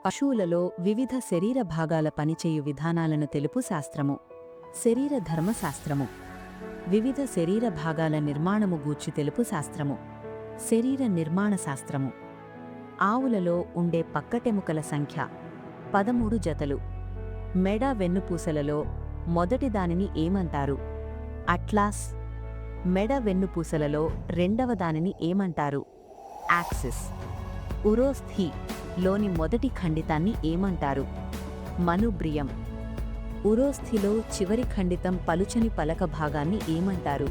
పశువులలో వివిధ శరీర భాగాల పనిచేయు విధానాలను తెలుపు శాస్త్రము. శరీర ధర్మశాస్త్రము. వివిధ శరీర భాగాల నిర్మాణము గూర్చి తెలుపు శాస్త్రము. శరీర నిర్మాణ శాస్త్రము. ఆవులలో ఉండే పక్కటెముకల సంఖ్య 13 జతలు. మెడ వెన్నుపూసలలో మొదటి దానిని ఏమంటారు? అట్లాస్. మెడ వెన్నుపూసలలో రెండవ దానిని ఏమంటారు? యాక్సిస్. ఉరోస్థి లోని మొదటి ఖండితాన్ని ఏమంటారు? మనుబ్రియం. ఉరోస్థిలో చివరి ఖండితం పలుచని పలక భాగాన్ని ఏమంటారు?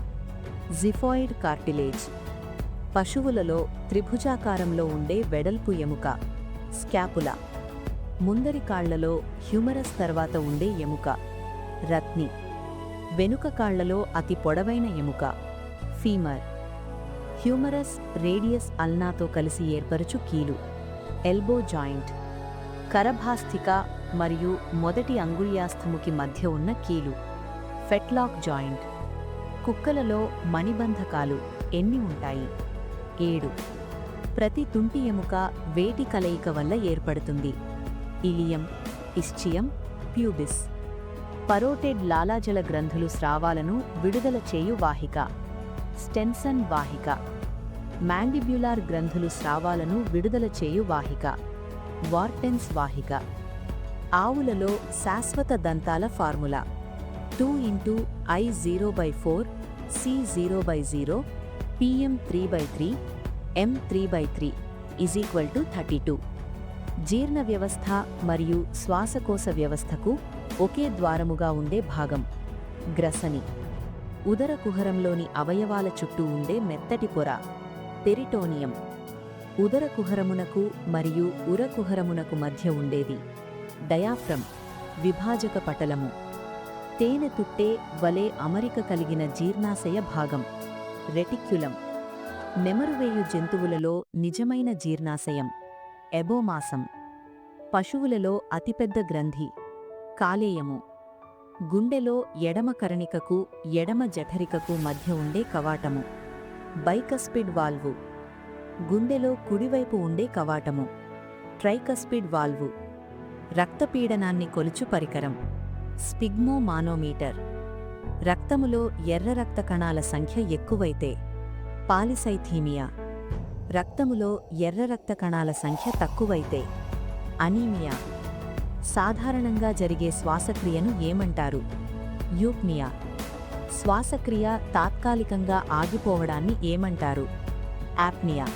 జిఫాయిడ్ కార్టిలేజ్. పశువులలో త్రిభుజాకారంలో ఉండే వెడల్పు ఎముక స్కాపులా. ముందరి కాళ్లలో హ్యూమరస్ తర్వాత ఉండే ఎముక రత్ని. వెనుక కాళ్లలో అతి పొడవైన ఎముక ఫీమర్. హ్యూమరస్ రేడియస్ అల్నాతో కలిసి ఏర్పరచు కీలు ఎల్బో జాయింట్. కరభాస్థిక మరియు మొదటి అంగుళ్యాస్థముకి మధ్య ఉన్న కీలు ఫెట్లాక్ జాయింట్. కుక్కలలో మణిబంధకాలు ఎన్ని ఉంటాయి? 7. ప్రతి తుంటి ఎముక వేటి కలయిక వల్ల ఏర్పడుతుంది? Ileum, ఇస్చియం, pubis. పరోటెడ్ లాలాజల గ్రంథులు స్రావాలను విడుదల చేయు వాహిక స్టెన్సన్ వాహిక. మ్యాండిబ్యులార్ గ్రంథులు స్రావాలను విడుదల చేయు వాహిక వార్టెన్స్ వాహిక. ఆవులలో శాశ్వత దంతాల formula 2x I0/4 C0/0 PM3/3 M3/3 32. జీర్ణ వ్యవస్థ మరియు శ్వాసకోశ వ్యవస్థకు ఒకే ద్వారముగా ఉండే భాగం గ్రసని. ఉదర కుహరంలోని అవయవాల చుట్టూ ఉండే మెత్తటి పొర పెరిటోనియం. ఉదర కుహరమునకు మరియు ఉరకుహరమునకు మధ్య ఉండేది డయాఫ్రమ్ విభాజక పటలము. తేనె తుట్టే వలె అమరిక కలిగిన జీర్ణాశయ భాగం రెటిక్యులం. నెమరువేయు జంతువులలో నిజమైన జీర్ణాశయం ఎబోమాసం. పశువులలో అతిపెద్ద గ్రంథి కాలేయము. గుండెలో ఎడమ కరణికకు ఎడమ జఠరికకు మధ్య ఉండే కవాటము బైకస్పిడ్ వాల్వు. గుండెలో కుడివైపు ఉండే కవాటము ట్రైకస్పిడ్ వాల్వు. రక్తపీడనాన్ని కొలుచు పరికరం స్పిగ్మోమానోమీటర్. రక్తములో ఎర్ర రక్త కణాల సంఖ్య ఎక్కువైతే పాలిసైథీమియా. రక్తములో ఎర్ర రక్త కణాల సంఖ్య తక్కువైతే అనీమియా. సాధారణంగా జరిగే శ్వాసక్రియను ఏమంటారు? యూప్నియా. శ్వాసక్రియ తాత్కాలికంగా ఆగిపోవడాన్ని ఏమంటారు? యాప్నియా.